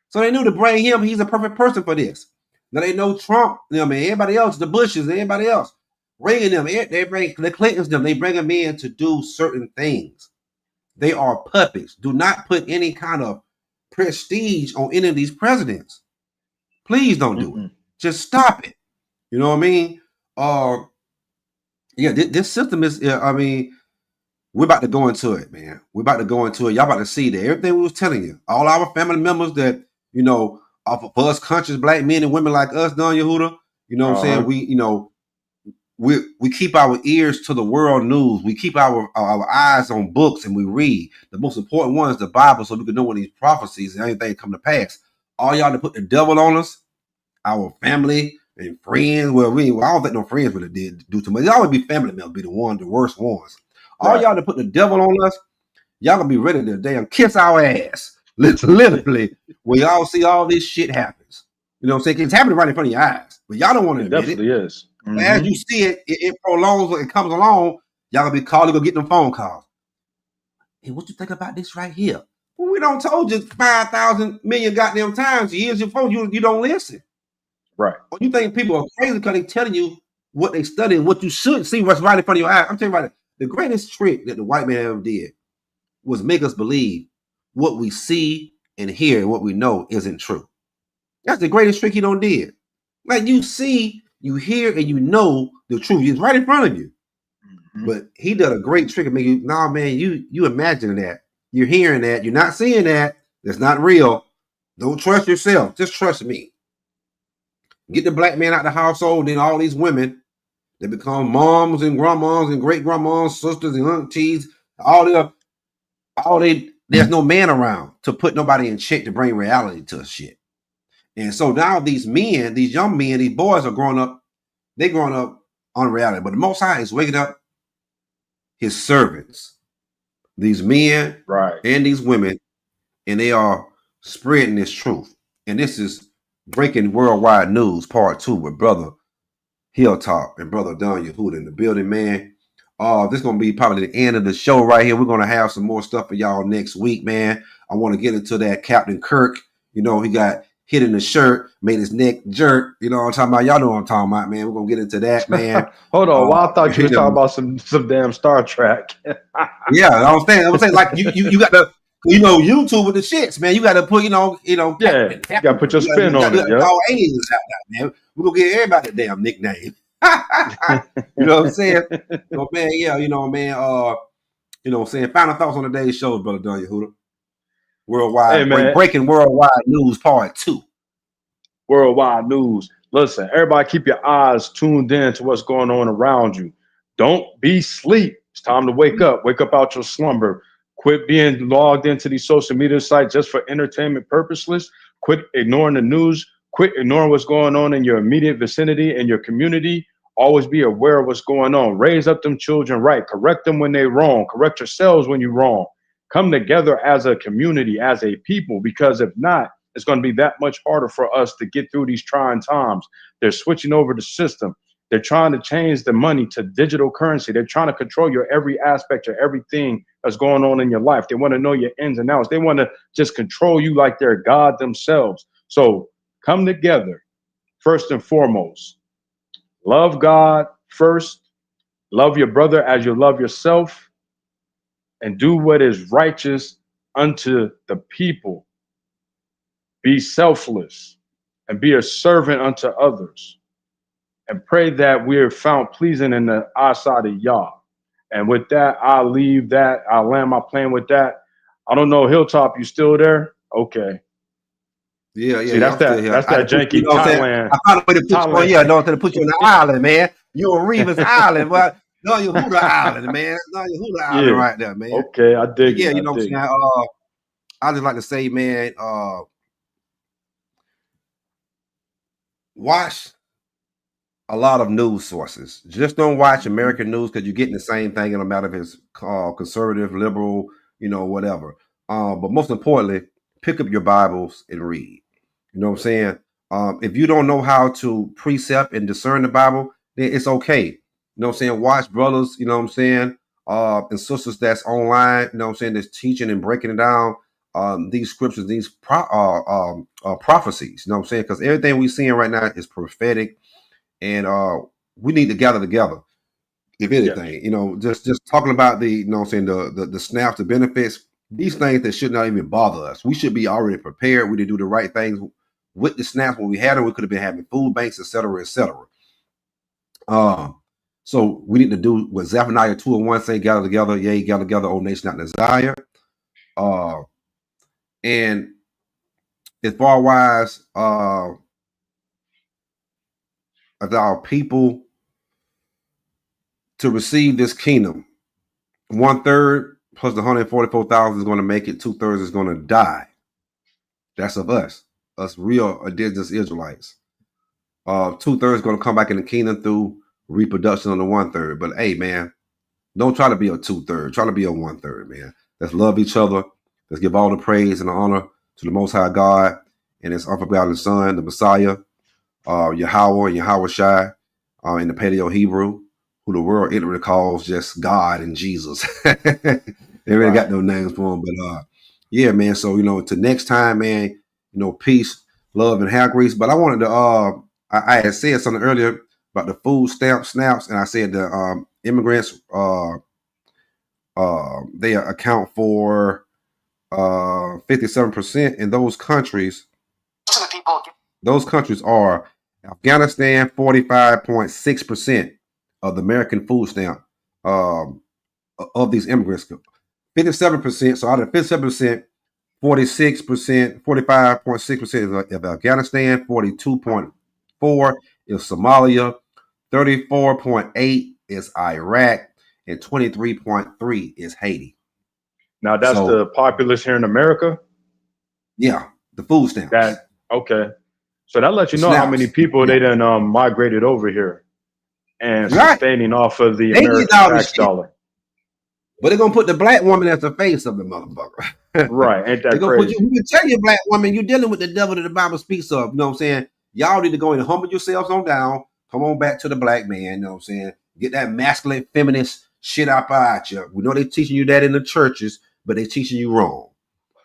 So they knew to bring him. He's a perfect person for this. Now they know Trump, everybody else, the Bushes, everybody else. Bringing them, they bring the Clintons, they bring them in to do certain things. They are puppets. Do not put any kind of prestige on any of these presidents. Please don't do it. Just stop it. You know what I mean? This system is, we're about to go into it, man. We're about to go into it. Y'all about to see that everything we was telling you. All our family members that, for us conscious black men and women like us, Don Yehudah, you know what I'm saying? We keep our ears to the world news. We keep our eyes on books and we read. The most important one is the Bible so we can know when these prophecies and anything come to pass. All y'all to put the devil on us, our family and friends. Well, I don't think no friends really did do too much. It always be family members, be the worst ones. All y'all to put the devil on us, y'all gonna be ready to damn kiss our ass. Literally, when y'all see all this shit happens. You know what I'm saying? It's happening right in front of your eyes. But y'all don't want to admit it. Definitely is. Mm-hmm. As you see it, it prolongs, it comes along, y'all gonna be calling, go get them phone calls. Hey, what you think about this right here? Well, we don't told you 5,000 million goddamn times. Here's your phone, you don't listen. Right. Or you think people are crazy because they telling you what they study and what you should see, what's right in front of your eyes. I'm telling you right now, the greatest trick that the white man ever did was make us believe what we see and hear and what we know isn't true. That's the greatest trick he done did. Like you see, you hear, and you know the truth. It's right in front of you. Mm-hmm. But he did a great trick of making you, nah, man, you imagining that. You're hearing that. You're not seeing that. That's not real. Don't trust yourself. Just trust me. Get the black man out the household, then all these women, they become moms and grandmas and great grandmas, sisters and aunties. There's no man around to put nobody in check to bring reality to shit. And so now these men, these young men, these boys are growing up. They're growing up on reality. But the Most High is waking up his servants, these men and these women, and they are spreading this truth. And this is Breaking Worldwide News Part 2 with Brother Hilltop and Brother Don Yehudah in the building, man. This is going to be probably the end of the show right here. We're going to have some more stuff for y'all next week, man. I want to get into that Captain Kirk. He got hit in the shirt, made his neck jerk. You know what I'm talking about? Y'all know what I'm talking about, man. We're gonna get into that, man. Hold on, well, I thought you you was know, talking about some damn Star Trek. yeah, I'm saying like you got to, YouTube with the shits, man. You got to put, Yeah, you gotta put your spin on it, yeah. All aliens out there, man. We're gonna get everybody a damn nickname. You know what I'm saying? So, man, yeah, man, saying final thoughts on today's show, brother Don Yehudah. Worldwide, Hey, man. breaking worldwide news part 2. Worldwide news. Listen, everybody keep your eyes tuned in to what's going on around you. Don't be asleep. It's time to wake up. Wake up out your slumber. Quit being logged into these social media sites just for entertainment purposes. Quit ignoring the news. Quit ignoring what's going on in your immediate vicinity and your community. Always be aware of what's going on. Raise up them children right. Correct them when they're wrong. Correct yourselves when you're wrong. Come together as a community, as a people, because if not, it's going to be that much harder for us to get through these trying times. They're switching over the system. They're trying to change the money to digital currency. They're trying to control your every aspect of everything that's going on in your life. They want to know your ins and outs. They want to just control you like they're God themselves. So come together, first and foremost. Love God first. Love your brother as you love yourself. And do what is righteous unto the people. Be selfless and be a servant unto others. And pray that we are found pleasing in the eyesight of Yah. And with that, I'll leave that. I'll land my plane with that. I don't know, Hilltop, you still there? Okay. Yeah. See, that's that janky Thailand. I found a way to put you on. Yeah, to put you on the island, man. You're on Revis Island, but no, Yehudah Island, man. No, Yehudah Island right there, man. Okay, I dig it. Yeah, you know what I'm saying. I just like to say, man, watch a lot of news sources. Just don't watch American news because you're getting the same thing no matter if it's conservative, liberal, whatever. But most importantly, pick up your Bibles and read. You know what I'm saying? If you don't know how to precept and discern the Bible, then it's okay. You know what I'm saying? Watch brothers, you know what I'm saying, and sisters that's online, you know what I'm saying, that's teaching and breaking it down, these scriptures, these prophecies, you know what I'm saying? Because everything we're seeing right now is prophetic, and we need to gather together. If anything, just talking about the snaps, the benefits, these things that should not even bother us. We should be already prepared. We did do the right things with the snaps when we had them. We could have been having food banks, et cetera, et cetera. So we need to do what Zephaniah 2:1 say: gather together, yea, gather together, O nation out in desire. And as far as our people to receive this kingdom, 1/3 plus the 144,000 is going to make it. 2/3 is going to die. That's of us real indigenous Israelites. 2/3 going to come back in the kingdom through reproduction on the 1/3. But hey, man, don't try to be a 2/3. Try to be a 1/3, man. Let's love each other. Let's give all the praise and the honor to the Most High God and His unforgotten Son, the Messiah, Yahweh and Yahweh Shai, in the Paleo Hebrew, who the world ignorantly calls just God and Jesus. They really got no names for him, but yeah, man. So to next time, man. Peace, love, and hair grease. But I wanted to I had said something earlier about the food stamp snaps, and I said the immigrants they account for 57% in those countries. Those countries are Afghanistan, 45.6% of the American food stamp of these immigrants. 57%. So out of 57%, 46%, 45.6% is Afghanistan, 42.4% is Somalia, 34.8% is Iraq, and 23.3% is Haiti. Now that's the populace here in America? Yeah, the food stamps. Okay. So that lets you know how many people they done migrated over here and sustaining off of the American tax dollar. But they're gonna put the black woman as the face of the motherfucker. Right. Ain't that they're gonna crazy? Put you tell you, black woman, you're dealing with the devil that the Bible speaks of. You know what I'm saying? Y'all need to go and humble yourselves on down. Come on back to the black man. You know what I'm saying? Get that masculine, feminist shit out you. We know they're teaching you that in the churches, but they're teaching you wrong.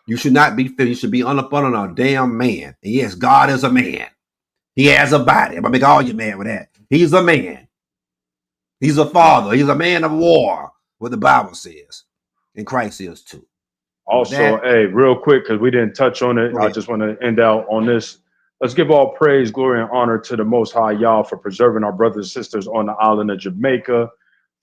You should not be feeling. You should be up on a damn man. And yes, God is a man. He has a body. I'm gonna make all you mad with that. He's a man. He's a father. He's a man of war. What the Bible says, and Christ is too. Also, hey, real quick, because we didn't touch on it, I just want to end out on this. Let's give all praise, glory, and honor to the Most High Yah for preserving our brothers and sisters on the island of Jamaica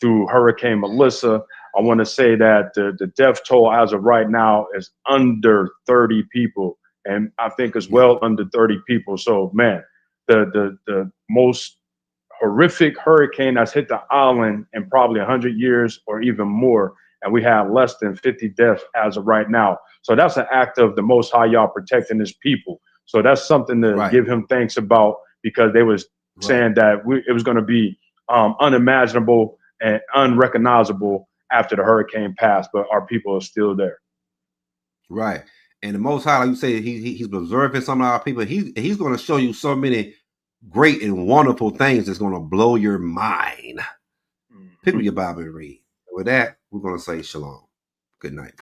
through Hurricane Melissa. I want to say that the death toll as of right now is under 30 people, and I think as well under 30 people. So, man, the most horrific hurricane that's hit the island in probably 100 years or even more, and we have less than 50 deaths as of right now. So that's an act of the Most High Yah protecting his people. So that's something to give him thanks about, because they was saying that it was going to be unimaginable and unrecognizable after the hurricane passed, but our people are still there. Right. And the Most High, like you say, he's preserving some of our people. He's going to show you so many great and wonderful things that's going to blow your mind. Pick up your Bible and read. With that, we're going to say shalom. Good night.